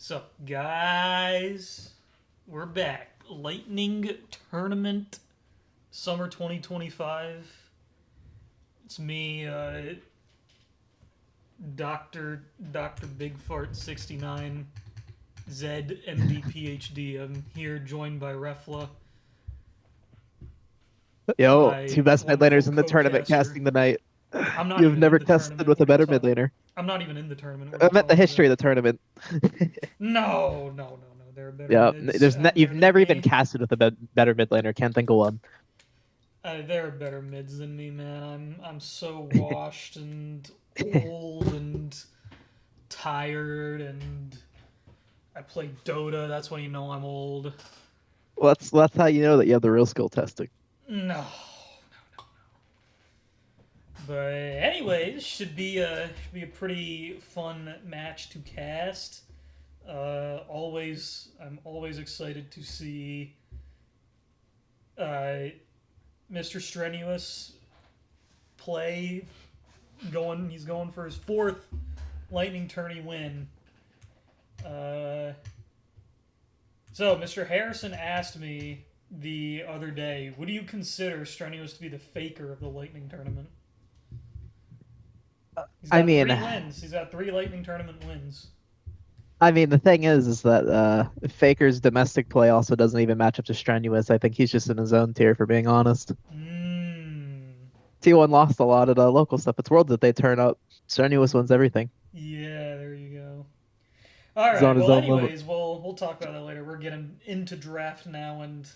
So, guys, we're back. Lightning Tournament Summer 2025. It's me, Dr. Big Fart 69, Zed MD PhD. I'm here joined by Refla, Yo, my two best mid wonderful laners in the tournament co-caster. casting tonight. I'm not You've even in never the casted tournament. with a What are you better mid talking? laner. I'm not even in the tournament. What are I you meant the talking history about? of the tournament. No, no, no, no. There are better Yeah, mids out you've there than never even me. casted with a better mid laner. Can't think of one. There are better mids than me, man. I'm so washed and old and tired, and I play Dota. That's when you know I'm old. Well, that's how you know that you have the real skill testing. No, but anyway, this should be a pretty fun match to cast. I'm always excited to see uh, Mr. Strenuous play. He's going for his fourth Lightning Tourney win. Uh, So, Mr. Harrison asked me the other day, would you consider Strenuous to be the faker of the Lightning Tournament? He's I got mean, three wins. He's got three Lightning Tournament wins. the thing is that Faker's domestic play also doesn't even match up to Strenuous. I think he's just in his own tier, for being honest. Mmm. T1 lost a lot of the local stuff. It's worlds that they turn up. Strenuous wins everything. Yeah, there you go. All He's right. on his Well, own level. anyways, we'll talk about that later. We're getting into draft now, and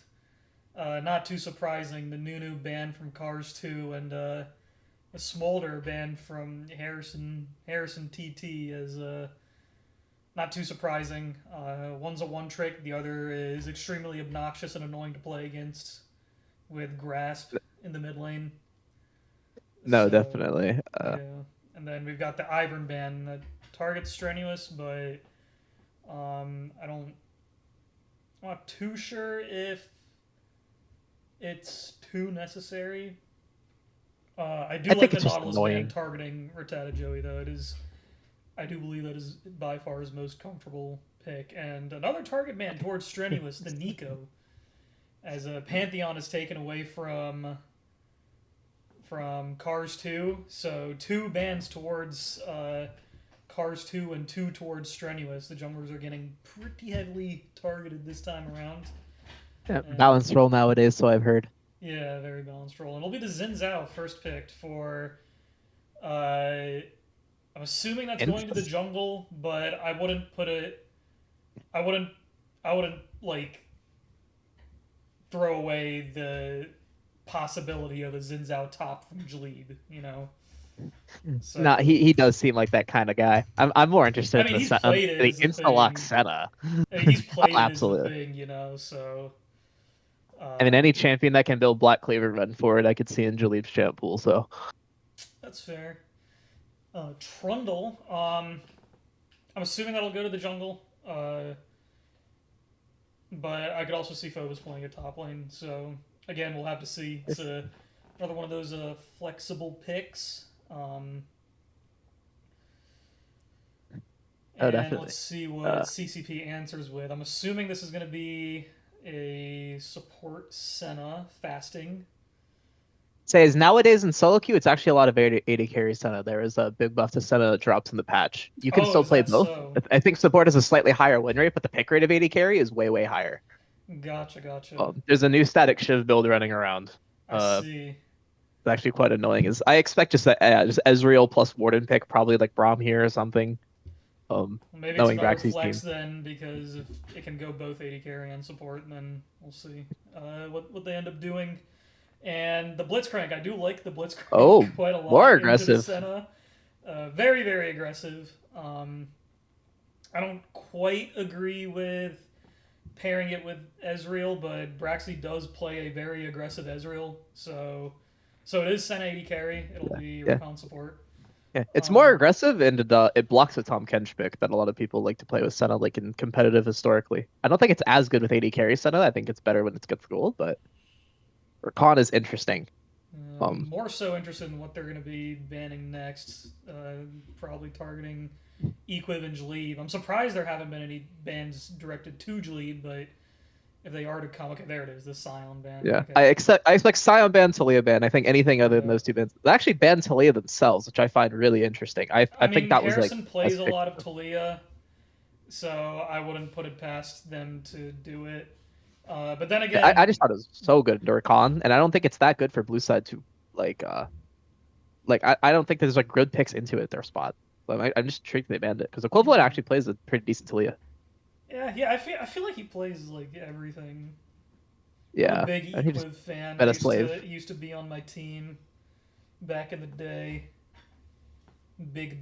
not too surprising, the Nunu banned from Cars 2 and a Smolder banned from Harrison TT as not too surprising. One's a one trick, the other is extremely obnoxious and annoying to play against with Grasp in the mid lane. No, So, definitely. yeah. And then we've got the Ivern ban that targets Strenuous, but I'm not too sure if it's too necessary. I do I like think the it's just Nautilus ban annoying. targeting Rattata Joey, though. I do believe that is by far his most comfortable pick. And another target ban towards Strenuous, the Nico, as a Pantheon is taken away from Cars 2. So two bans towards Cars 2 and two towards Strenuous. The junglers are getting pretty heavily targeted this time around. Yeah, And balanced role nowadays, so I've heard. yeah, very balanced role. And it'll be the Xin Zhao first picked for. Uh, I'm assuming that's going to the Infest? jungle, but I wouldn't put it. I wouldn't. I wouldn't like throw away the possibility of a Xin Zhao top from Jaleed. You know. No, So he does seem like that kind of guy. I'm more interested I in mean, the he's played it the as the insta lock thing. Senna. He's Oh, played it as the absolutely. thing. You know. So. I mean, Um, any champion that can build Black Cleaver run forward, I could see in Jaleeb's champ pool. So that's fair. Trundle. I'm assuming that'll go to the jungle. But I could also see Phobos playing a top lane. So again, we'll have to see. It's another one of those flexible picks. oh, And let's definitely. see what Uh, CCP answers with. I'm assuming this is going to be a support Senna fasting. Says nowadays in solo queue, it's actually a lot of 80 carry Senna. There is a big buff to Senna that drops in the patch. You can Oh, still is play that both. so? I think support has a slightly higher win rate, but the pick rate of 80 carry is way higher. Gotcha, gotcha. There's a new static Shiv build running around. I Uh, see. it's actually quite annoying. Is I expect just Ezreal plus Warden pick, probably like Braum here or something. Well, maybe it's Knowing another Braxy's flex team. then, because if it can go both 80 carry and support, and then we'll see what they end up doing. And the Blitzcrank, I do like the Oh, Blitzcrank quite a more lot into the aggressive. Senna. Very, very aggressive. I don't quite agree with pairing it with Ezreal, but Braxy does play a very aggressive Ezreal, so it is Senna 80 carry. It'll Yeah, be yeah, recon support. yeah. It's more Um, aggressive and it blocks a Tom Kench pick that a lot of people like to play with Senna, like in competitive historically. I don't think it's as good with 80 carry Senna. I think it's better when it's good for gold, but Rakan is interesting. more so interested in what they're going to be banning next. Probably targeting Equiv and Jaleeb. I'm surprised there haven't been any bans directed to Jaleeb, but if they are to come, okay, there it is, the Scion ban. Yeah, Okay, I expect Scion ban, Talia ban. I think anything other than yeah. those two bans, they actually banned Talia themselves, which I find really interesting. I I think mean, that was like Harrison as plays a pick. lot of Talia, so I wouldn't put it past them to do it. But then I again, just thought it was so good in Dorkon, and I don't think it's that good for blue side to like I don't think there's like good picks into it their spot. So I'm just intrigued they banned it because Equivalent hmm, actually plays a pretty decent Talia. yeah, I feel like he plays like everything. I'm a Yeah, big and he just Equiv fan. been a slave. He used to be on my team back in the day.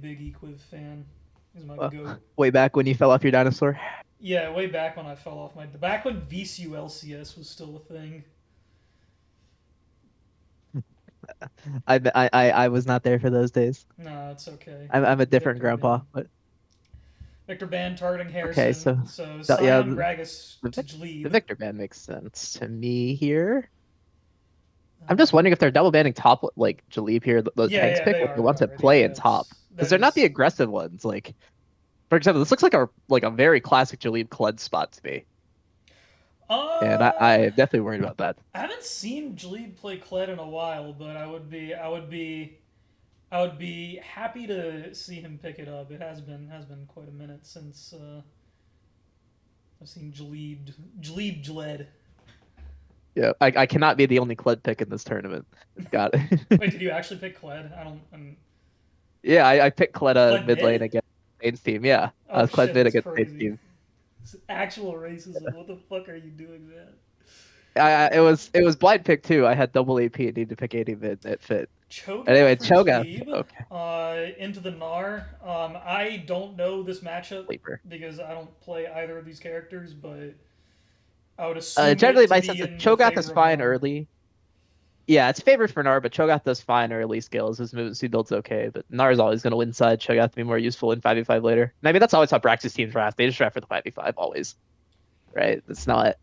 Big Equiv fan. He's my Uh, goat. Way back when you fell off your dinosaur. Yeah, way back when I fell off my back when VCU LCS was still a thing. I was not there for those days. No, it's okay. I'm a different Victor grandpa, Ban. but Victor Ban targeting okay. Harrison. So So yeah, Sion Gragas the, to the Jleeb. Victor ban makes sense to me here. I'm just Uh, wondering if they're double banning top like Jalib here, those yeah, tanks yeah, pick, they or if they are. They want to are. Yeah, play in top because that they're not the is. aggressive ones. Like for example, this looks like a very classic Jalib Kled spot to me, and I am definitely worried about that. I haven't seen Jleeb play Kled in a while, but I would be happy to see him pick it up. It has been quite a minute since I've seen Jleeb Jled. Yeah, I cannot be the only Kled pick in this tournament. Got it. Wait, did you actually pick Kled? I don't. Yeah, I picked Kled Kled mid lane mid? against Zane's team. Yeah, I Oh was Kled shit, mid that's against Zane's crazy. team. It's actual racism. What the fuck are you doing, man? It was blind pick too. I had double AP and needed to pick AD mid that fit. Cho'Gath Anyway, for Cho'Gath. Jleeb Okay, into the Gnar. I don't know this matchup sleeper. because I don't play either of these characters, but I would assume it Generally, to my be sense is in the Cho'Gath is favor of fine Gnar. early. Yeah, it's favored for Nar, but Cho'Gath does fine early skills. His moves, he builds okay, but Nar is always going to win side. Cho'Gath to be more useful in 5v5 later. And I mean, that's always how Brax's teams draft. They just draft for the 5v5 always, right? It's not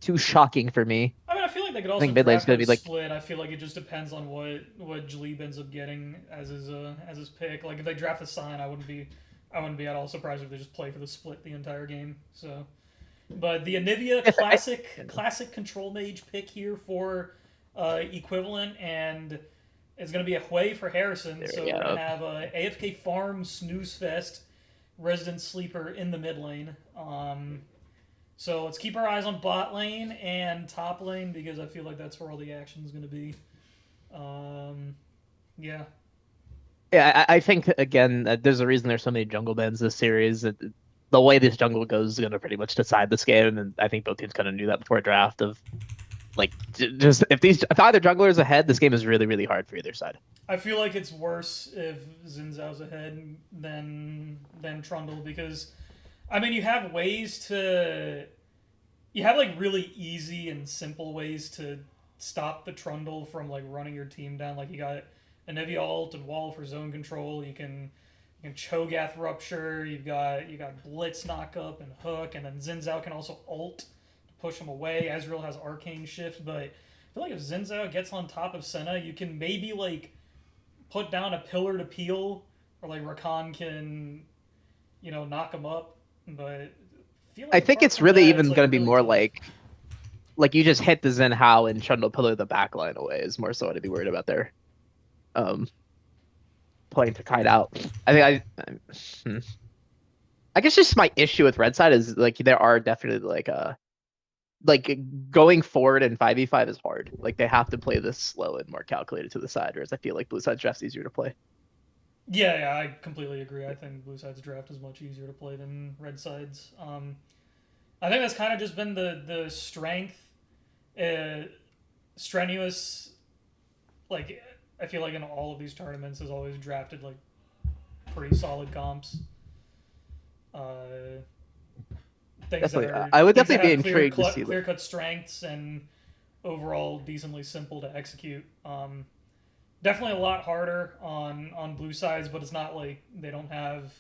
too shocking for me. I mean, I feel like they could I also think mid lane's draft for going the to be like, split. I feel like it just depends on what Jleeb ends up getting as his pick. Like if they draft the sign, I wouldn't be at all surprised if they just play for the split the entire game. So, but the Anivia classic control mage pick here for equivalent, and it's gonna be a Hui for Harrison. there we So we're gonna go. have a AFK farm snooze fest, resident sleeper in the mid lane. So let's keep our eyes on bot lane and top lane because I feel like that's where all the action is going to be. Yeah. Yeah, I think again, there's a reason there's so many jungle bans this series. The way this jungle goes is going to pretty much decide this game, and I think both teams kind of knew that before draft. Of like, just if either jungler is ahead, this game is really hard for either side. I feel like it's worse if Xin Zhao's ahead than Trundle because I mean you have like really easy and simple ways to stop the Trundle from like running your team down. Like you got Anivia ult and wall for zone control. You can Cho'Gath rupture. You got Blitz knock up and hook, and then Xin Zhao can also ult to push him away. Ezreal has arcane shift, but I feel like if Xin Zhao gets on top of Senna, you can maybe like put down a pillar to peel, or like Rakan can knock him up. But I feel like I think apart it's from really that, it's even like going to be really more tough. like you just hit the Zen Hao and Trundle pillar the backline away is more so what I'd be worried about there. Um, Playing to kite out. I think hmm. I guess just my issue with red side is like there are definitely like going forward in 5v5 is hard. Like they have to play this slow and more calculated to the side, whereas I feel like blue side draft's easier to play. Yeah, I completely agree. I think Blue Side's draft is much easier to play than Red Side's. I think that's kind of just been the strength, uh, strenuous. Like I feel like in all of these tournaments has always drafted like pretty solid comps. Uh, Definitely, I would things that definitely be have intrigued to see. clear cut strengths and overall decently simple to execute. Definitely a lot harder on blue sides, but it's not like they don't have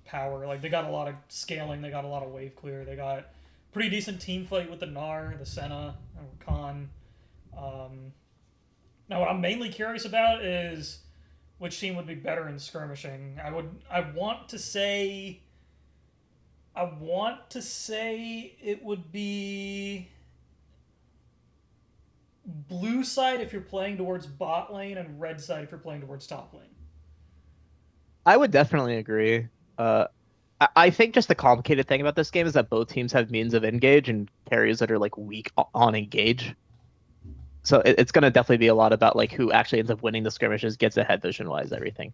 power. Like they got a lot of scaling, they got a lot of wave clear, they got pretty decent team fight with the Gnar, the Senna, and Rakan. Now what I'm mainly curious about is which team would be better in skirmishing. I want to say it would be blue side if you're playing towards bot lane, and red side if you're playing towards top lane. I would definitely agree. Uh, I think just the complicated thing about this game is that both teams have means of engage and carries that are like weak on engage. So it's gonna definitely be a lot about like who actually ends up winning the skirmishes, gets ahead vision wise, everything.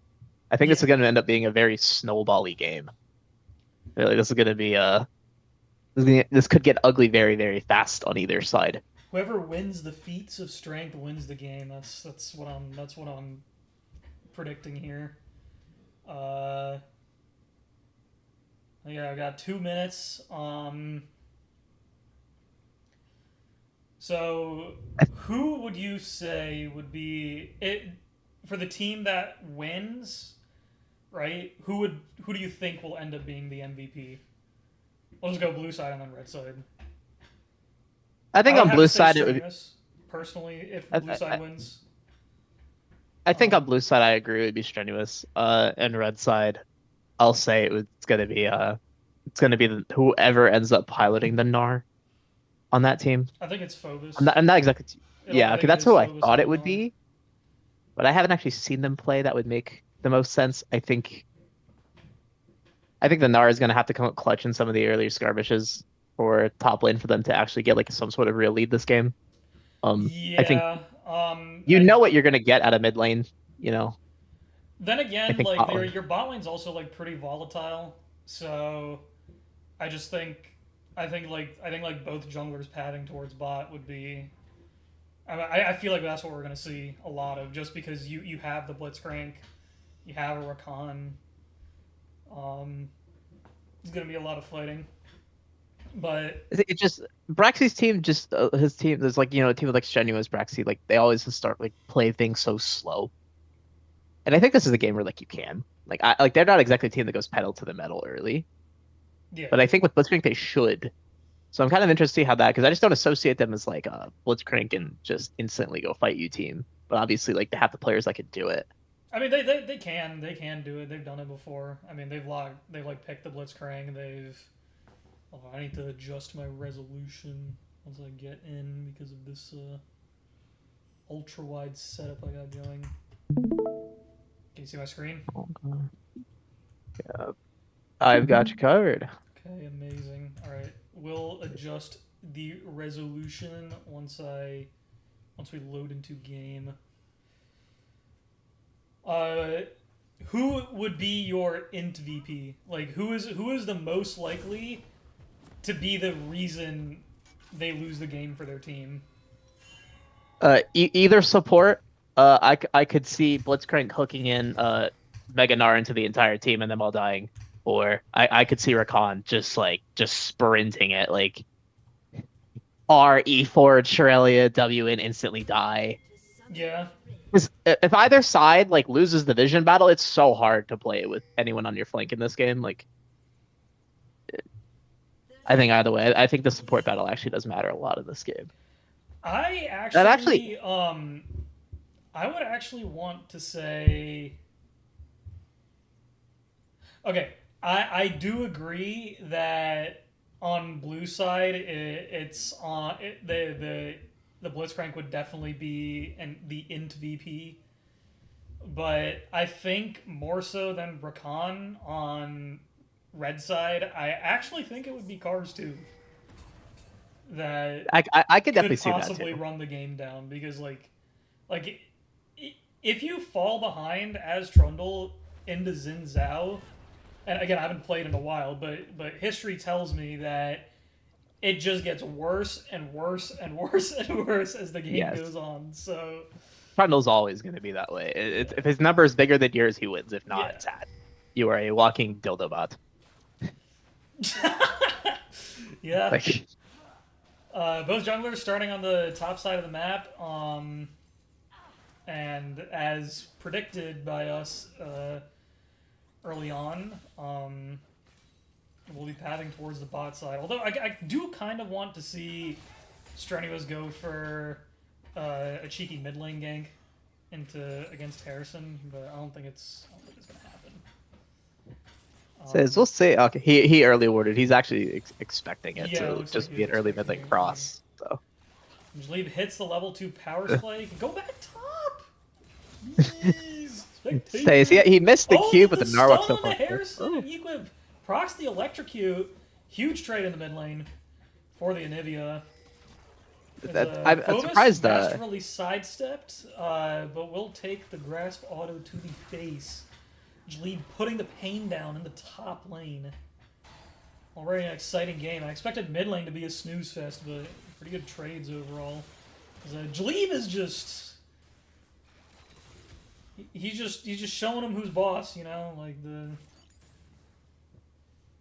I think this is Yeah. gonna end up being a very snowbally game. Really, this is gonna be this could get ugly very, very fast on either side. Whoever wins the feats of strength wins the game. That's what I'm predicting here. Uh, yeah, I got 2 minutes. So who would you say would be it for the team that wins? Right? Who do you think will end up being the MVP? We'll just go blue side and then red side. I I think would on have to blue say side it would be, strenuous personally if I, blue side I, wins. I think on Um, blue side I agree it would be strenuous. And red side I'll say it's gonna be whoever ends up piloting the Gnar on that team. I think it's I'm Phobos. not, I'm not exactly. I Yeah, okay, think it that's is who I Phobos thought on it the would Gnar. be, but I haven't actually seen them play. That would make the most sense. I think the Gnar is gonna have to come up clutch in some of the earlier skirmishes for top lane for them to actually get like some sort of real lead this game. I think Yeah. you know what you're gonna get out of mid lane. You know, Then I again, think like bot lane. your bot lane's also like pretty volatile. So I just think I think both junglers padding towards bot would be. I feel like that's what we're gonna see a lot of, just because you have the Blitzcrank, you have a Rakan. Um, it's gonna be a lot of fighting, but It just Braxy's team, just his team. There's like a team with like strenuous Braxy, like they always just start like play things so slow. And I think this is a game where like you can like they're not exactly a team that goes pedal to the metal early, yeah. but I think with Blitzcrank they should. So I'm kind of interested to see how that because I just don't associate them as like a Blitzcrank and just instantly go fight you team. But obviously like they have the players that could do it. I mean, they can do it. They've done it before. I mean, they've like picked the Blitzcrank. Oh, I need to adjust my resolution once I get in because of this ultra wide setup I got going. Can you see my screen? Okay. Yeah, I've got you covered. Okay, amazing. All right, we'll adjust the resolution once we load into game. Uh, who would be your int VP? Like, who is the most likely to be the reason they lose the game for their team? Either support. I could see Blitzcrank hooking in Mega Gnar into the entire team and them all dying, or I could see Rakan just sprinting it like R forward Shirelia W and instantly die. Yeah, 'Cause if either side like loses the vision battle, it's so hard to play with anyone on your flank in this game. Like I think either way, I think the support battle actually does matter a lot in this game. I That actually, actually I would actually want to say, okay, I do agree that on blue side it's on the Blitzcrank would definitely be the int VP, but I think more so than Rakan on red side, I actually think it would be Cars too that I could definitely could see that possibly too. run the game down, because like if you fall behind as Trundle into Xin Zhao, and again I haven't played in a while, but history tells me that it just gets worse and worse and worse and worse as the game Yes. goes on. So Trundle's always going to be that way. yeah, If his number is bigger than yours, he wins. If not, yeah. it's sad. You are a walking dildo bot. Yeah. Like, Both junglers starting on the top side of the map, and as predicted by us early on, we'll be padding towards the bot side. Although I do kind of want to see Strenuous go for a cheeky mid lane gank against Harrison, but I don't think it's gonna happen. Says we'll see. Okay, he early warded. He's actually expecting it Yeah, it to looks like just he be was an early expecting mid lane it. cross. So Jalib hits the level 2 power spike. Go back top. Please, says spectator. he missed the Oh, cube, but the the Narwhal stun so on the far. Harrison Oh, and Equip procs the electrocute. Huge trade in the mid lane for the Anivia. As I'm Fogus surprised. masterfully sidestepped, but will take the grasp auto to the face. Jalib putting the pain down in the top lane. Already an exciting game. I expected mid lane to be a snooze fest, but pretty good trades overall. Jalib is just he's just showing him who's boss, you know, like the.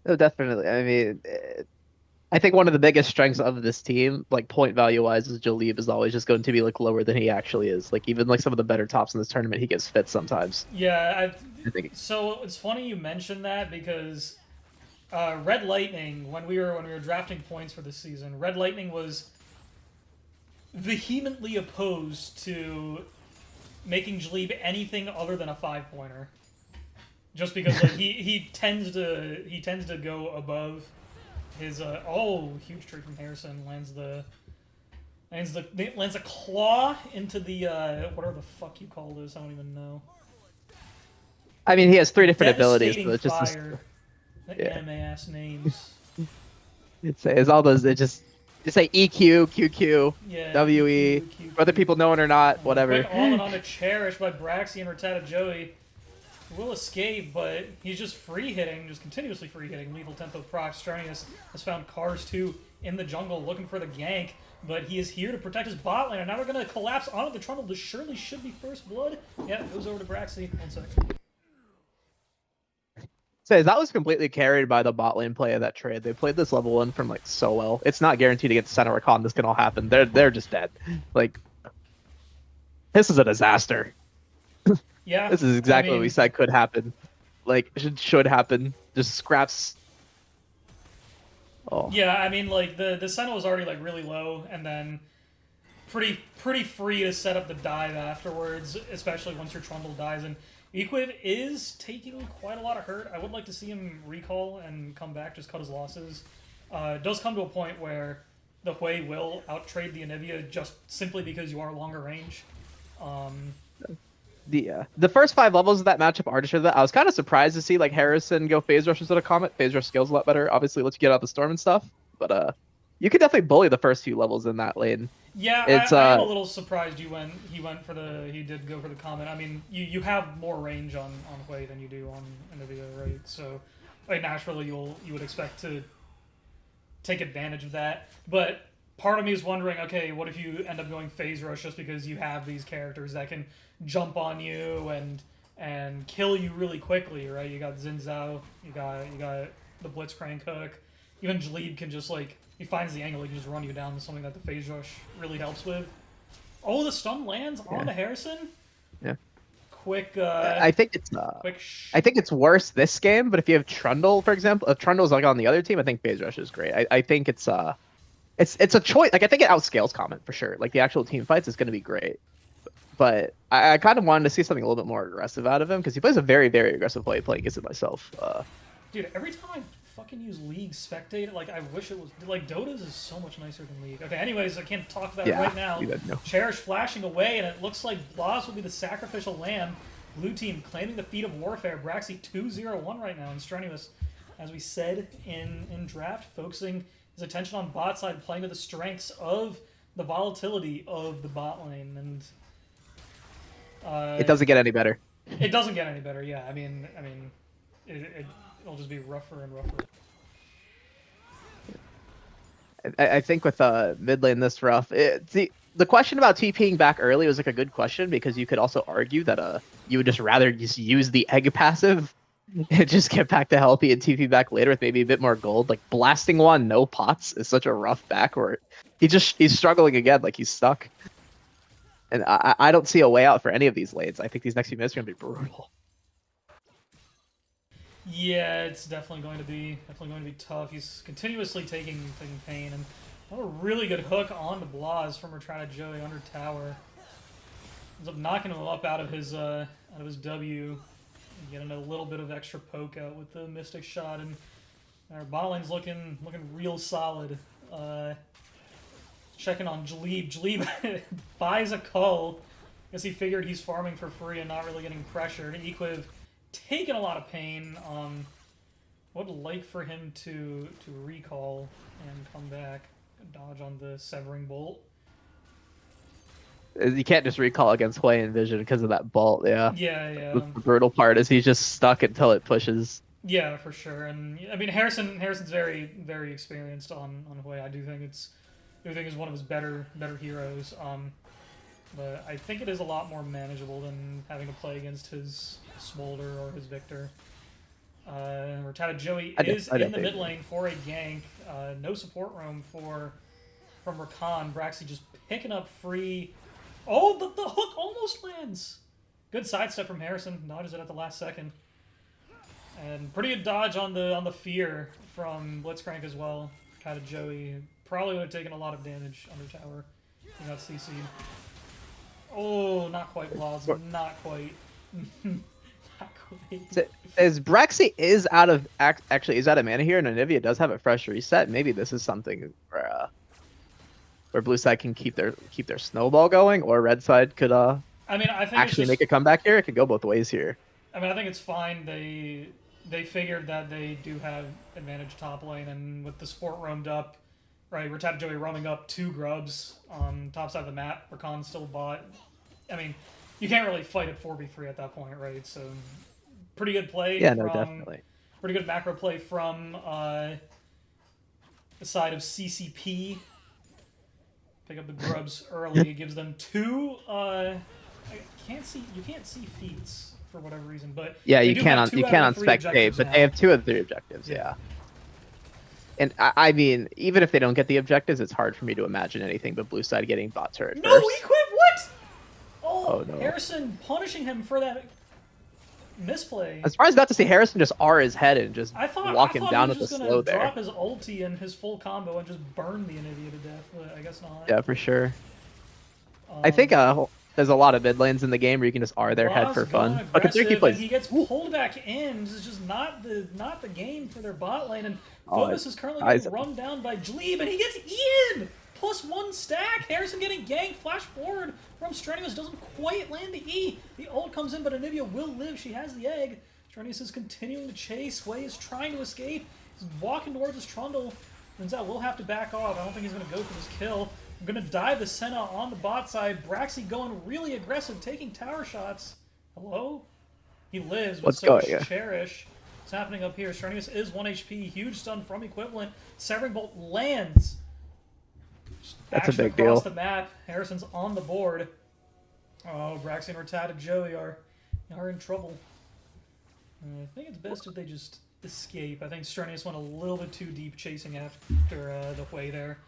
Oh, definitely. I mean, I think one of the biggest strengths of this team, like point value wise, is Jalib is always just going to be like lower than he actually is. Like even like some of the better tops in this tournament, he gets fit sometimes. Yeah, I think. so it's funny you mentioned that because Red Lightning, when we were drafting points for this season, Red Lightning was vehemently opposed to making Jalib anything other than a 5-pointer. Just because like he tends to go above his huge trade from Harrison lands a claw into the whatever the fuck you call this, I don't even know. I mean, he has three different abilities, Devastating so it's just fire. The yeah. anime ass names. It's all those. It just say EQ, QQ, Yeah, WE, EQ, Q, whether Q. people know it or not, Quick whatever. all in on to Cherish by Braxy and Rattata Joey. Will escape, but he's just free hitting, just continuously free hitting. Lethal Tempo proc. Stranius has found Cars 2 in the jungle looking for the gank, but he is here to protect his bot lane. And now they're going to collapse onto the Trundle. This surely should be first blood. Yeah, goes over to Braxy. 1 second. Says that was completely carried by the bot lane play of that trade. They played this level 1 from like so well. It's not guaranteed against Center or Con this can all happen. They're just dead. Like this is a disaster. Yeah, This is I exactly what we mean, said could happen. Like should happen. Just scraps. Oh. yeah, I mean, like the Sentinel was already like really low, and then pretty free to set up the dive afterwards, especially once your Trundle dies. And Equid is taking quite a lot of hurt. I would like to see him recall and come back, just cut his losses. It does come to a point where the Hui will outtrade the Anivia just simply because you are longer range. The first 5 levels of that matchup are just that. I was kind of surprised to see like Harrison go phase rush instead of Comet. Phase rush scales a lot better. Obviously, lets you get out the storm and stuff. But you could definitely bully the first few levels in that lane. Yeah, It's I am a little surprised he did go for the Comet. I mean, you have more range on Hui than you do on Anivia, right? So, like, naturally you would expect to take advantage of that. But part of me is wondering, okay, what if you end up going phase rush just because you have these characters that can jump on you and kill you really quickly, right? You got Xin Zhao, you got the Blitzcrank hook. Even Jalib can just like he finds the angle, he can just run you down. Something that the phase rush really helps with. Oh, the stun lands on the Harrison. Yeah. Quick. I think it's quick. I think it's worse this game. But if you have Trundle, for example, if Trundle's like on the other team, I think phase rush is great. I think it's a choice. Like I think it outscales Comment for sure. Like the actual team fights is going to be great. But I kind of wanted to see something a little bit more aggressive out of him because he plays a very, very aggressive play playing against it myself. Dude, every time I fucking use League Spectate, like I wish it was like Dota's is so much nicer than League. Okay, anyways, I can't talk about it right now. Cherish flashing away, and it looks like Blas will be the sacrificial lamb. Blue team claiming the feat of warfare. Braxy 2-0-1 right now, and Strenuous, as we said in draft, focusing his attention on bot side, playing to the strengths of the volatility of the bot lane, and it doesn't get any better. It doesn't get any better. Yeah, I mean, it'll just be rougher and rougher. I think with mid lane this rough, the question about TPing back early was like a good question because you could also argue that you would just rather just use the egg passive and just get back to healthy and TP back later with maybe a bit more gold. Like blasting one no pots is such a rough back where he's struggling again, like he's stuck. And I don't see a way out for any of these lanes. I think these next few minutes are gonna be brutal. Yeah, it's definitely going to be tough. He's continuously taking pain, and a really good hook onto Blas from Rattata Joey under tower. ends up knocking him up out of his W, getting a little bit of extra poke out with the Mystic Shot, and our bot lane's looking real solid. Checking on Jleeb. Jleeb buys a cull. Guess he figured he's farming for free and not really getting pressured. Equiv taking a lot of pain. Would like for him to recall and come back. Dodge on the Severing Bolt. You can't just recall against Hui and Vision because of that bolt, yeah. Yeah. The brutal part is he's just stuck until it pushes. Yeah, for sure. And I mean, Harrison's very, very experienced on Hui. I do think is one of his better heroes. But I think it is a lot more manageable than having to play against his Smolder or his Victor. Rattata Joey is in the mid lane for a gank. No support room from Rakan. Braxy just picking up free. Oh, the hook almost lands. Good sidestep from Harrison. Dodges it at the last second. And pretty good dodge on the fear from Blitzcrank as well. Rattata Joey probably would have taken a lot of damage under tower. He got CC'd. Oh, not quite, Blaz. Not quite. Not quite. As Braxy is out of mana here, and Anivia does have a fresh reset. Maybe this is something where blue side can keep their snowball going, or red side could I mean, I think actually make a comeback here. It could go both ways here. I mean, I think it's fine. They figured that they do have advantage top lane, and with the support roamed up, right, Rattata Joey roaming up 2 grubs on top side of the map. Rakan still bot. I mean, you can't really fight at 4v3 at that point, right? So, pretty good play. Yeah, no, definitely. Pretty good macro play from the side of CCP. Pick up the grubs early. It gives them 2. You can't see feats for whatever reason, but yeah, you can't on spectate, but they have 2 of the 3 objectives. Yeah. And I mean, even if they don't get the objectives, it's hard for me to imagine anything but blue side getting bot turret no, first. Equip, what? Oh no. Harrison punishing him for that misplay. I'm surprised not to see Harrison just R his head and just walk him down with the slow there. Drop his ulti and his full combo and just burn the Anivia to death, but I guess not. Yeah, for sure. I think there's a lot of mid lanes in the game where you can just R their head for fun. But he gets pulled back in. This is just not the game for their bot lane. And Phobos is currently getting run down by Jleeb, and he gets Ian! +1 stack. Harrison getting ganked. Flash forward from Strenuous. Doesn't quite land the E. The ult comes in, but Anivia will live. She has the egg. Strenuous is continuing to chase. Way is trying to escape. He's walking towards his Trundle. Turns out we'll have to back off. I don't think he's going to go for this kill. I'm going to dive the Senna on the bot side. Braxy going really aggressive, taking tower shots. Hello? He lives, but so does Cherish. What's happening up here? Strenuous is 1 HP. Huge stun from Equivalent. Severing Bolt lands. That's a big deal. Across the map. Harrison's on the board. Oh, Braxy and Rattata Joey are in trouble. I think it's best if they just escape. I think Strenuous went a little bit too deep chasing after the Hui there.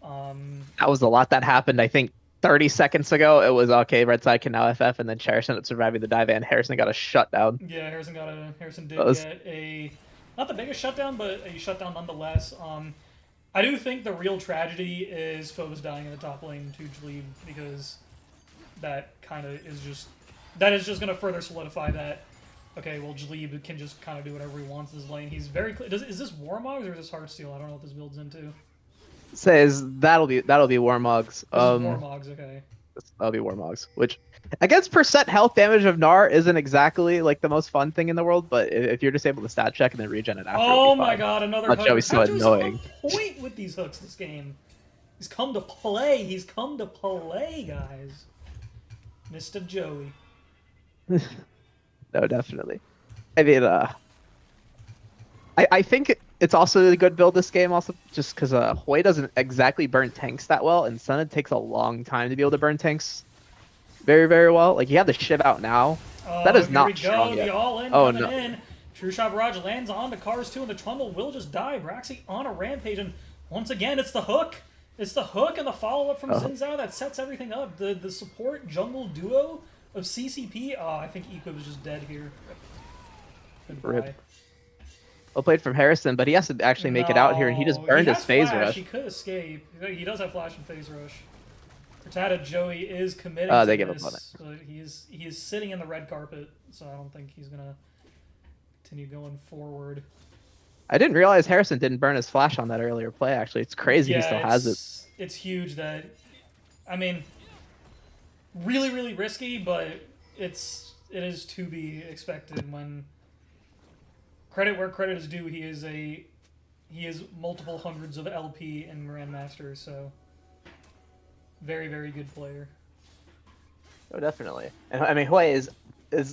That was a lot that happened. I think 30 seconds ago it was okay. Red side can now FF, and then Cherish ended up surviving the dive, and Harrison got a shutdown. Yeah, Harrison did get a not the biggest shutdown, but a shutdown nonetheless. I do think the real tragedy is Phobos dying in the top lane to Jleeb, because that is just going to further solidify that. Okay, well, Jleeb can just kind of do whatever he wants in this lane. He's very clear. Is this Warmogs or is this Heartsteel? I don't know what this build's into. Says that'll be Warmogs. This is Warmogs, okay. That'll be Warmogs, which against percent health damage of Gnar isn't exactly like the most fun thing in the world, but if you're just able to stat check and then regen it after, oh my god, another hook. Joey's so annoying. Point with these hooks this game. He's come to play. He's come to play, guys. Mr. Joey. No, definitely. I mean, I think it's also a good build this game, also just because Hui doesn't exactly burn tanks that well, and Senna takes a long time to be able to burn tanks very, very well. Like, you have the Shiv out now. That is not strong yet. The all-in coming in. True Shot Barrage lands on the Cars 2, and the Trundle will just die. Braxy on a rampage, and once again, it's the hook. It's the hook and the follow-up from Xin that sets everything up. The support jungle duo of CCP. Oh, I think Equip is just dead here. Goodbye. Well played from Harrison, but he has to actually make it out here, and he just burned his phase rush. He could escape. He does have flash and phase rush. Rattata Joey is committing to They give up on it. this, but he is sitting in the red carpet, so I don't think he's gonna continue going forward. I didn't realize Harrison didn't burn his flash on that earlier play. Actually, it's crazy he Yeah, still has it. it's huge that, I mean, really risky, but it is to be expected when credit where credit is due. He is multiple hundreds of LP in Grandmaster, so very good player. Oh, definitely. And I mean, Hui is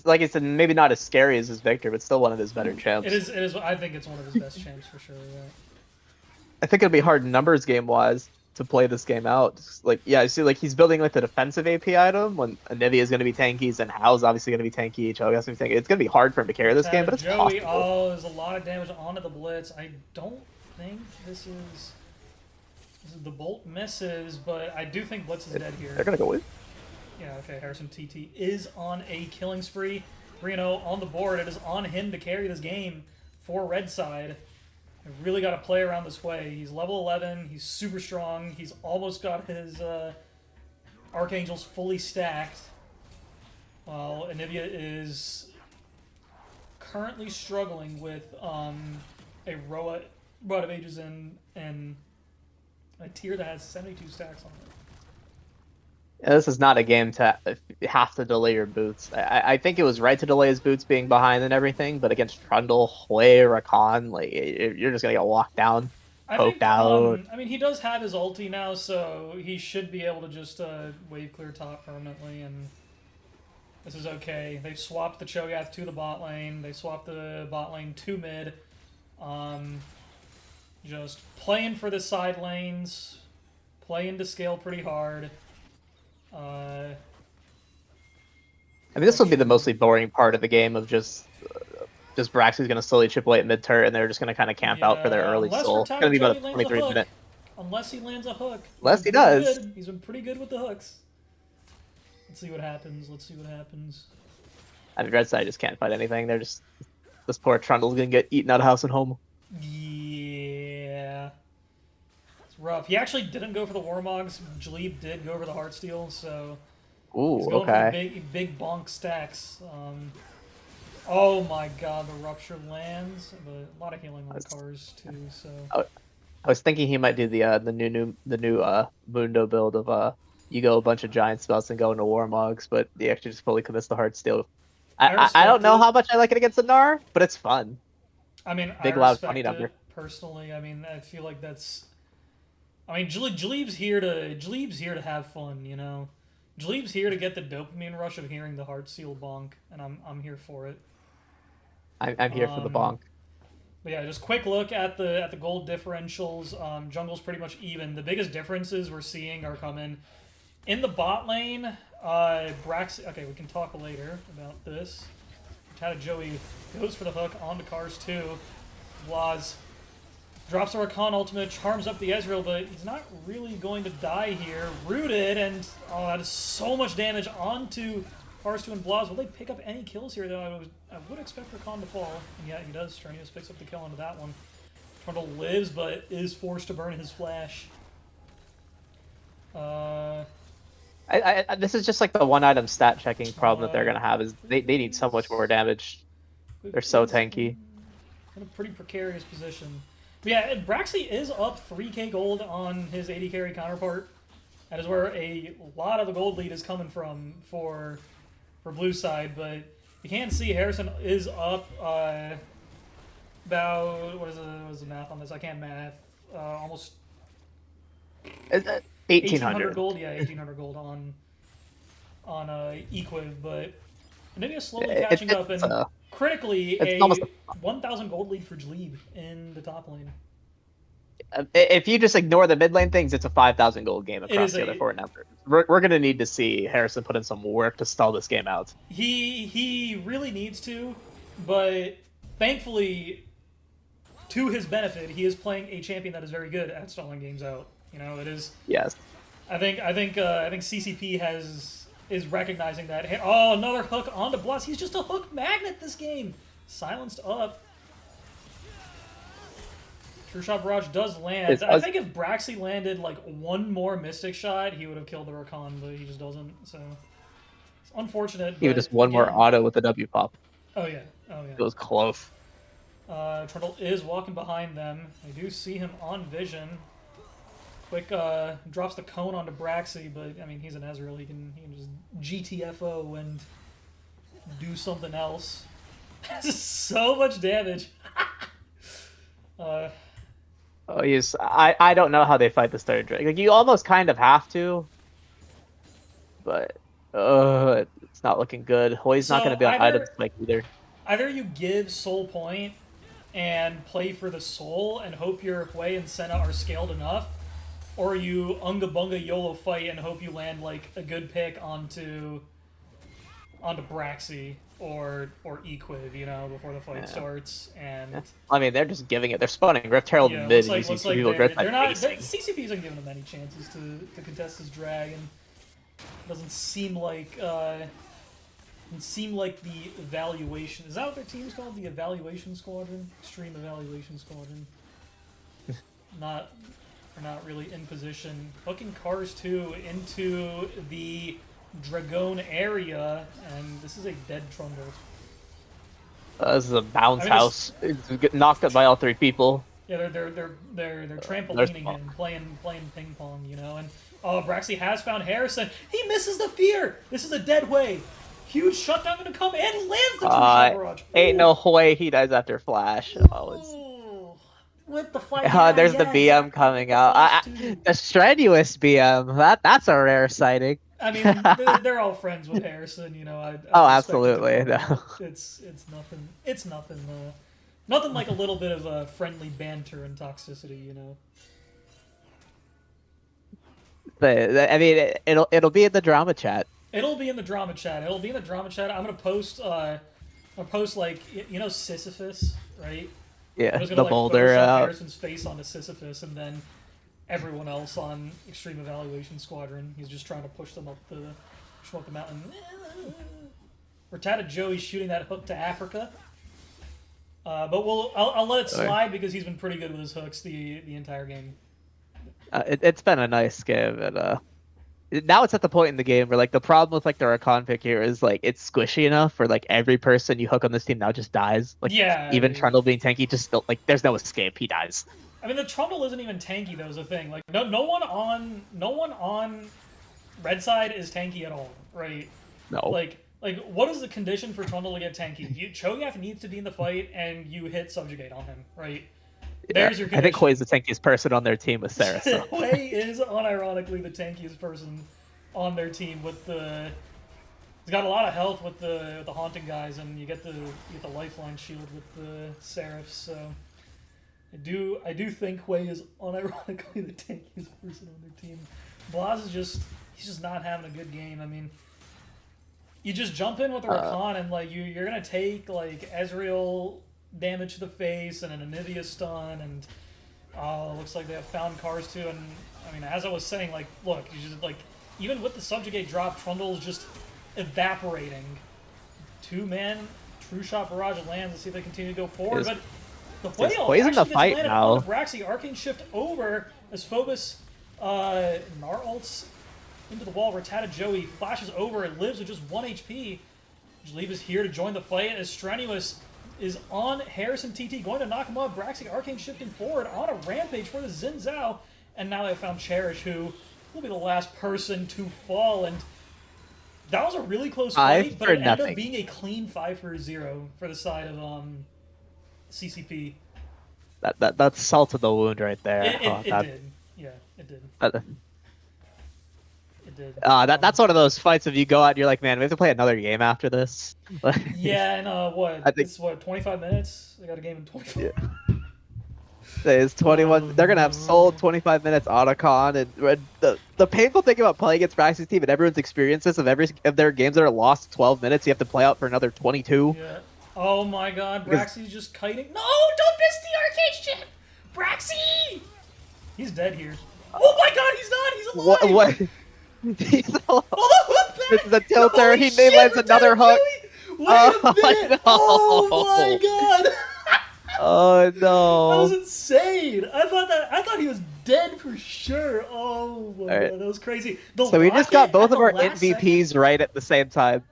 like I said, maybe not as scary as his Victor, but still one of his better champs. It is. I think it's one of his best champs for sure. Yeah. I think it'll be hard numbers game wise to play this game out. Just, like, yeah, I see, like he's building like the defensive AP item when Anivia is going to be tanky, and Hao's obviously going to be tanky, Cho'Gath's going to be tanky. It's going to be hard for him to carry this game, but it's Joey, possible. oh, there's a lot of damage onto the Blitz. I don't think this is the Bolt misses, but I do think Blitz is dead here. They're going to go with. Yeah, okay, Harrison TT is on a killing spree. 3-0 on the board. It is on him to carry this game for Red Side. I really got to play around this way. He's level 11. He's super strong. He's almost got his Archangels fully stacked. While Anivia is currently struggling with a Rod of Ages and a tier that has 72 stacks on it. Yeah, this is not a game to have to delay your boots. I think it was right to delay his boots being behind and everything, but against Trundle, Hui, Rakan, like you're just gonna get walked down, poked out. I mean, he does have his ulti now, so he should be able to just wave clear top permanently, and this is okay. They've swapped the Cho'Gath to the bot lane. They swapped the bot lane to mid. Just playing for the side lanes, playing to scale pretty hard. I mean, this will be the mostly boring part of the game of just Braxy's gonna slowly chip away at mid turret, and they're just gonna kind of camp out for their early soul. It's gonna be about a 23-minute. Unless he lands a hook. Unless he does. Good. He's been pretty good with the hooks. Let's see what happens. I mean, Red Side just can't fight anything. They're just this poor Trundle's gonna get eaten out of house and home. Yeah. It's rough. He actually didn't go for the Warmogs. Jaleeb did go for the Heartsteel, so ooh, he's going okay. for the big bonk stacks. Oh my god, the Rupture lands, but a lot of healing on cars too, so I was thinking he might do the new Mundo build of you go a bunch of giant spells and go into Warmogs, but he actually just fully commits the Heartsteel. I don't know how much I like it against the Gnar, but it's fun. I mean, big I loud funny number. Personally, I mean, I feel like that's. I mean, Jaleeb's here to have fun, you know. Jaleeb's here to get the dopamine rush of hearing the Heartsteel bonk, and I'm here for it. I'm here for the bonk. But yeah, just quick look at the gold differentials. Jungle's pretty much even. The biggest differences we're seeing are coming in the bot lane. Okay, we can talk later about this. Rattata Joey goes for the hook onto Cars 2. Blaz drops a Rakan ultimate, charms up the Ezreal, but he's not really going to die here. Rooted, and oh, that is so much damage onto Cars 2 and Blaz. Will they pick up any kills here, though? I would expect Rakan to fall. And yeah, he does. Trinius picks up the kill onto that one. Trundle lives, but is forced to burn his flash. This is just like the one item stat checking problem that they're gonna have is they need so much more damage. They're so tanky. In a pretty precarious position. But yeah, Braxy is up 3k gold on his 80 carry counterpart. That is where a lot of the gold lead is coming from for blue side, but you can see Harrison is up about what is the math on this? I can't math. Almost 1,800 gold. Yeah, 1,800 gold on Equiv, but Anivia slowly catching up, and critically a 1,000 gold lead for Jaleeb in the top lane. If you just ignore the mid lane things, it's a 5,000 gold game across the other four numbers. We're going to need to see Harrison put in some work to stall this game out. He really needs to, but thankfully, to his benefit, he is playing a champion that is very good at stalling games out. You know, it is. Yes. I think CCP is recognizing that. Hey, oh, another hook onto Bless. He's just a hook magnet this game. Silenced up. True Shot Barrage does land. It's, I think if Braxy landed like one more Mystic Shot, he would have killed the Rakan, but he just doesn't. So it's unfortunate. even But just one more again, auto with the W pop. oh yeah, oh It yeah. was close. Trundle is walking behind them. I do see him on vision. Quick drops the cone onto Braxy, but I mean he's an Ezreal. He can just GTFO and do something else. So much damage. Oh, I don't know how they fight this third drake. Like you almost kind of have to, but it's not looking good. Hoy's not So going to be on item spike either. either you give Soul Point and play for the soul and hope your Hui and Senna are scaled enough, or you Unga Bunga YOLO fight and hope you land like a good pick onto Braxy or Equiv, you know, before the fight starts. And I mean, they're just giving it. They're spawning Rift Herald in mid. Looks like people they're not. CCP isn't giving them any chances to contest this dragon. Doesn't seem like the evaluation. Is that what their team's called? The Evaluation Squadron? Extreme Evaluation Squadron. They're not really in position. Hooking Cars 2 into the Dragon area, and this is a dead Trundle. This is a bounce house. It's getting knocked up by all three people. Yeah, they're trampolining him, playing ping pong, you know. And Braxy has found Harrison. He misses the fear. This is a dead way. Huge shutdown gonna come and lands the two-shot barrage. Ain't no way he dies after flash. With the fight. There's the BM coming out. The strenuous BM. That's a rare sighting. I mean, they're all friends with Harrison, you know. I absolutely. No. It's nothing. It's nothing. Nothing like a little bit of friendly banter and toxicity, you know. But I mean, it'll be in the drama chat. It'll be in the drama chat. It'll be in the drama chat. I'm gonna post. Like you know Sisyphus, right? Yeah, I'm just gonna, the boulder out. Harrison's face onto Sisyphus, and then everyone else on Extreme Evaluation Squadron. He's just trying to push them up the mountain. Rattata Joey's shooting that hook to Africa. But I'll let it slide because he's been pretty good with his hooks the entire game. It's been a nice game, and now it's at the point in the game where like the problem with like the Rakan pick here is like it's squishy enough where like every person you hook on this team now just dies. Like even Trundle being tanky, just still like there's no escape. He dies. I mean the Trundle isn't even tanky though. Is the thing. Like no one on red side is tanky at all, right? No. Like what is the condition for Trundle to get tanky? Cho'Gath needs to be in the fight and you hit subjugate on him, right? There's your condition. I think Hui is the tankiest person on their team with Sarah. So. Hui is unironically the tankiest person on their team with the. He's got a lot of health with the haunting guys, and you get the lifeline shield with the Seraphs. So I do think Hui is unironically the tankiest person on their team. Blaz is he's just not having a good game. I mean, you just jump in with a Rakan and like you're gonna take like Ezreal damage to the face and an Anivia stun, and looks like they have found Cars too. And I mean, as I was saying, like, look, you just like even with the subjugate drop, Trundle's just evaporating. 2-man True Shot Barrage lands. Let's see if they continue to go forward. But the whale actually gets landed on Braxy. Arcane Shift over as Phobos Gnarults into the wall. Rattata Joey flashes over and lives with just 1 HP. Jaleeb is here to join the fight as Strenuous is on Harrison TT, going to knock him up. Braxy Arcane shifting forward on a rampage for the Xin Zhao. And now they found Cherish, who will be the last person to fall. And that was a really close fight, but it ended up being a clean 5-0 for the side of CCP. That's salt in the wound right there. It did. Yeah, it did. It did. That's one of those fights if you go out and you're like, man, we have to play another game after this. Yeah, and what? I think it's 25 minutes? They got a game in 25 minutes. Yeah. It's 21. They're gonna have sold 25 minutes Otacon, and the painful thing about playing against Braxy's team and everyone's experiences of their games that are lost 12 minutes, you have to play out for another 22. Yeah. Oh my God, Braxy's just kiting. No, don't miss the arcade shit, Braxy. He's dead here. Oh my God, he's not. He's alive. What? He's alive. Oh, this is a tilter. He lands another hook. Wait a minute. Oh my God. Oh That was no! insane. I thought he was dead for sure. Oh my All right. god, that was crazy. The So we just got rocket both at the of our last second. MVPs right at the same time.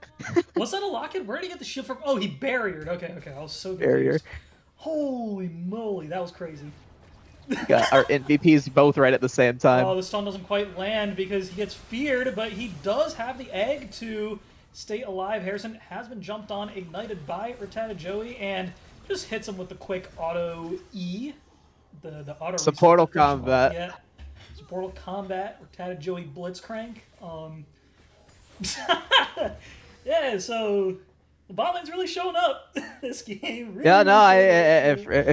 Was that a locket? Where did he get the shield from? Oh, he barriered. Okay, okay. I was so Barrier. confused. Holy moly, that was crazy. We got our MVPs both right at the same Oh, time. the stun doesn't quite land because he gets feared, but he does have the egg to stay alive. Harrison has been jumped on, ignited by Rattata Joey, and just hits him with the quick auto E. The auto reset Supportal to finish him off. combat. Yeah. Supportal combat, Rattata Joey Blitzcrank. Yeah, so the bot lane's really showing up this game. Really, Yeah, no, really I showing up.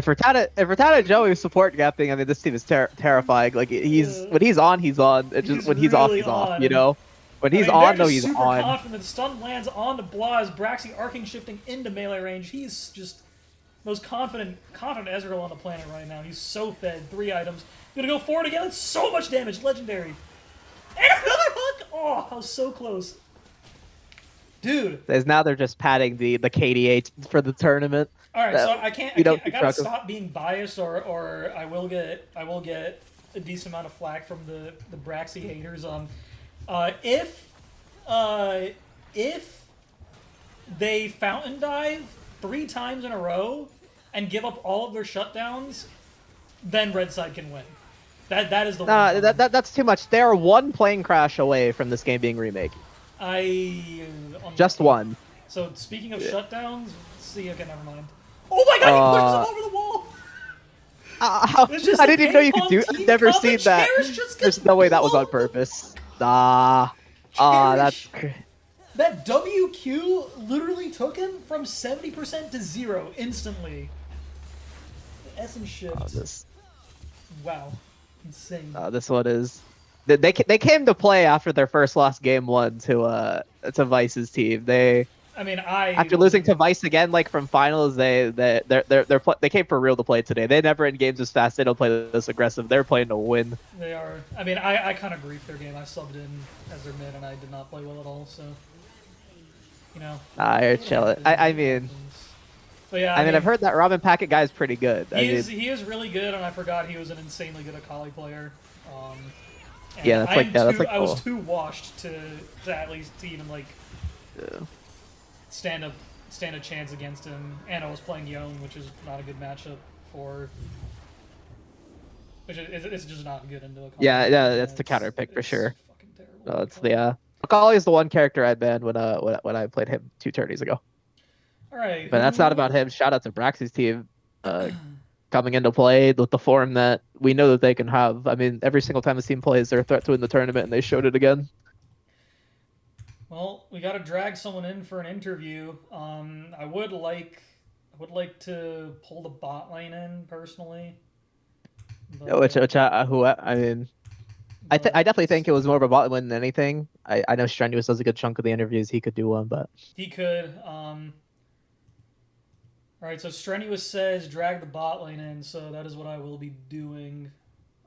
if Rattata Joey is support gapping, I mean this team is terrifying. Like he's Yeah. when he's on, he's on. It just He's when he's off, really he's off. on, You and know, when I he's mean, they're on, though, just he's super on. confident. The stun lands on the Blas. Braxy arcing shifting into melee range. He's just most confident Ezreal on the planet right now. He's so fed. 3 items. Gonna go forward again. That's so much damage. Legendary. And another hook. Oh, I was so close. Dude. As now they're just padding the KDA for the tournament. All right, That, so I can't. you know, I keep gotta track of. stop being biased, or I will get a decent amount of flack from the Braxy haters. If uh, if they fountain dive 3 times in a row and give up all of their shutdowns, then Red Side can win. That is the Nah, one. that's too much. They're one plane crash away from this game being remade. Just one. So speaking of shutdowns, let's see. Okay, never mind. Oh my god, he pushes him over the wall. It's just I a didn't even know you could ping-pong do. team I've never combat. seen that. Cherish just There's gets no way that was on blown. purpose. Nah. That's. Cherish. That WQ literally took him from 70% to 0 instantly. The Essence shift. This. Wow. Insane. This one is. They came to play after their first lost game 1 to Vice's team. They I mean, after losing to Vice again, like from finals, they came for real to play today. They never end games this fast. They don't play this aggressive. They're playing to win. They are. I mean, I kind of griefed their game. I subbed in as their mid, and I did not play well at all. So, you know. You're chilling. I mean. But yeah, I mean, I've heard that Robin Packet guy is pretty good. He is really good, and I forgot he was an insanely good Akali player. Yeah, that's like I was cool. too washed to at least even like stand a chance against him, and I was playing Yone, which is not a good matchup for. Which it's just not good into Akali. Yeah, that's the counter pick for sure. Fucking terrible. No, it's the Akali is the one character I banned when I played him 2 tourneys ago. All right, But that's not about him. Shout out to Braxy's team coming into play with the form that we know that they can have. I mean, every single time this team plays, they're a threat to win the tournament, and they showed it again. Well, we got to drag someone in for an interview. I would like to pull the bot lane in personally. But, I mean, I definitely think it was more of a bot win than anything. I know Strenuous does a good chunk of the interviews. He could do one, but he could. All right, so Strenuous says drag the bot lane in, so that is what I will be doing.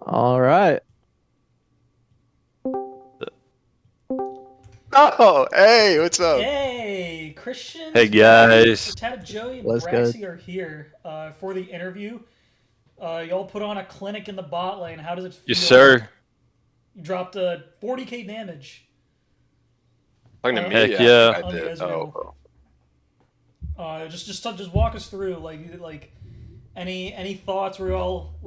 All right. Oh, hey, what's up? Hey, Christian. Hey, guys. Rattata Joey and What's Braxy good? are here for the interview. Y'all put on a clinic in the bot lane. How does it feel? Yes, sir. You dropped 40k damage. Talking to me? Heck Yeah, On I the did. Ezreal. Just walk us through like any thoughts? Were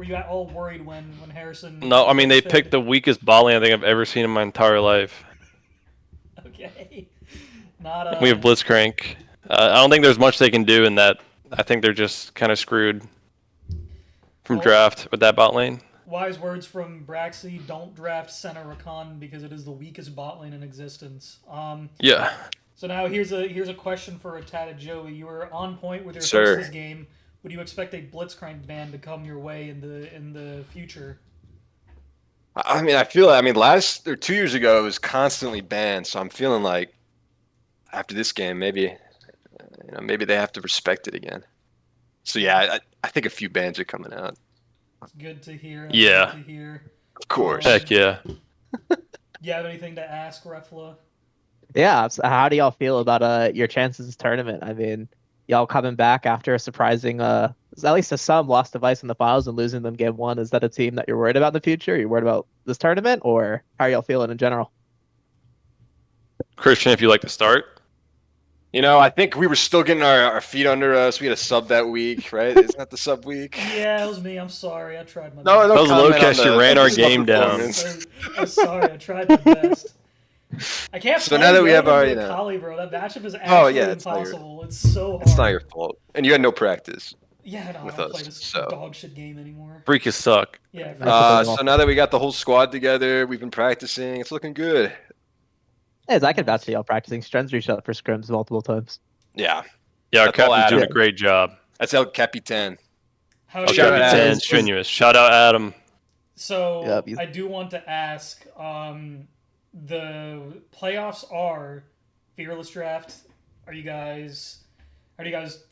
you at all worried when Harrison? No, I mean, they picked the weakest bot lane I think I've ever seen in my entire life. Okay. Not We have Blitzcrank. I don't think there's much they can do in that. I think they're just kind of screwed from draft with that bot lane. Wise words from Braxy: don't draft Senna Rakan because it is the weakest bot lane in existence. Yeah. So now here's a question for Rattata Joey. You were on point with your Sir. this game. Would you expect a Blitzcrank ban to come your way in the future? I mean, I feel. I mean, 2 years ago it was constantly banned, so I'm feeling like after this game, maybe they have to respect it again. So yeah, I think a few bans are coming out. It's good to hear. Yeah. Good to hear. Of course. Heck yeah. You have anything to ask, Refla? Yeah. So how do y'all feel about your chances this tournament? I mean, y'all coming back after a surprising at least to some, lost to Vice in the finals and losing them game one. Is that a team that you're worried about in the future? Are you worried about this tournament, or how are y'all feeling in general? Christian, if you like to start. I think we were still getting our feet under us. We had a sub that week, right? Isn't that the sub week? Yeah, it was me. I'm sorry. I tried my No, best. no That was comment on Lokesh, you the ran our sub game down. performance. I'm sorry. I tried my best. I can't So play now that we have Yeoman our, with Kali, bro. That matchup is Oh, actually yeah, it's not your- impossible. It's so hard. It's not your fault, and you had no practice. Yeah, no, I with don't play us, this so. dog shit game anymore. Freakies suck. Yeah, That's what they So now that we got the whole squad together, we've been practicing. It's looking good. As I can Nice. vouch for y'all practicing. Strens reached out for scrims multiple times. Yeah, Yeah, our That's all captain's doing a Adam. great job. that's El Capitan. How Oh, do Shout you out Capitan, Adam. Is- strenuous. Shout out Adam. So Yep, he's- I do want to ask, the playoffs are Fearless Draft. How do you guys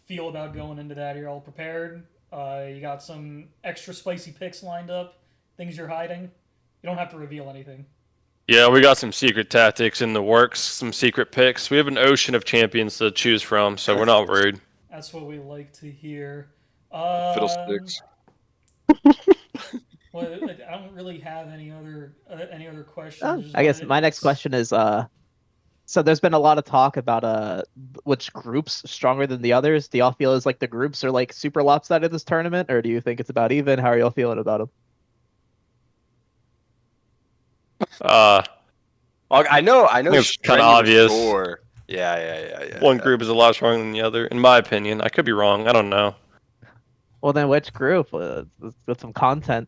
feel about going into that? Are you all prepared? You got some extra spicy picks lined up? Things you're hiding? You don't have to reveal anything. Yeah, we got some secret tactics in the works, some secret picks. We have an ocean of champions to choose from, so we're not worried. That's what we like to hear. Fiddlesticks. Well, I don't really have any other questions. Just I guess wanted- my next question is so there's been a lot of talk about which groups stronger than the others. Do y'all feel as like the groups are like super lopsided this tournament, or do you think it's about even? How are y'all feeling about them? I know. It's kinda Strenuous obvious. score. Yeah. One group is a lot stronger than the other, in my opinion. I could be wrong. I don't know. Well, then which group with some content?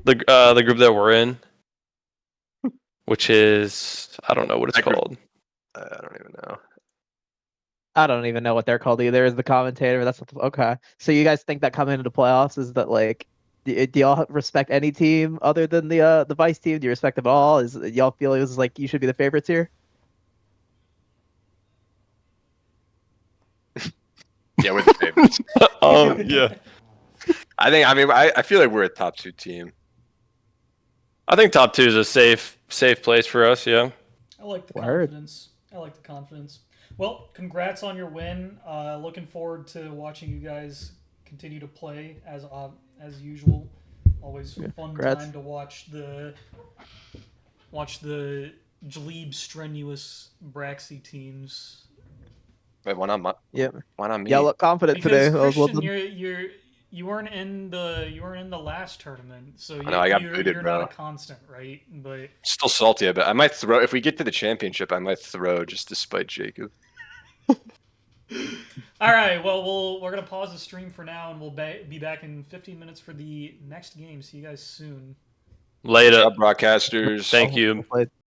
The group that we're in, which is I don't know what it's That group- called. I don't even know. I don't even know what they're called either. As the commentator, that's okay. So you guys think that coming into playoffs is that like, do y'all respect any team other than the Vice team? Do you respect them all? Is y'all feel it was like you should be the favorites here? Yeah, we're the favorites. Yeah. I feel like we're a top 2 team. I think top 2 is a safe place for us. Yeah. I like the Word. confidence. Well, congrats on your win. Looking forward to watching you guys continue to play as usual. Always Yeah, fun congrats. time to watch the Djleeb strenuous Braxy teams. Wait, why not? Yep. Why not me? Y'all look confident Because today. I was Christian, looking- you weren't in the last tournament, so I know, I got you're booted, not bro. a constant, right? But Still salty, but I might throw if we get to the championship. I might throw just to spite Jacob. all right, well we're gonna pause the stream for now, and we'll be back in 15 minutes for the next game. See you guys soon. Later. Broadcasters. Thank you. Well played.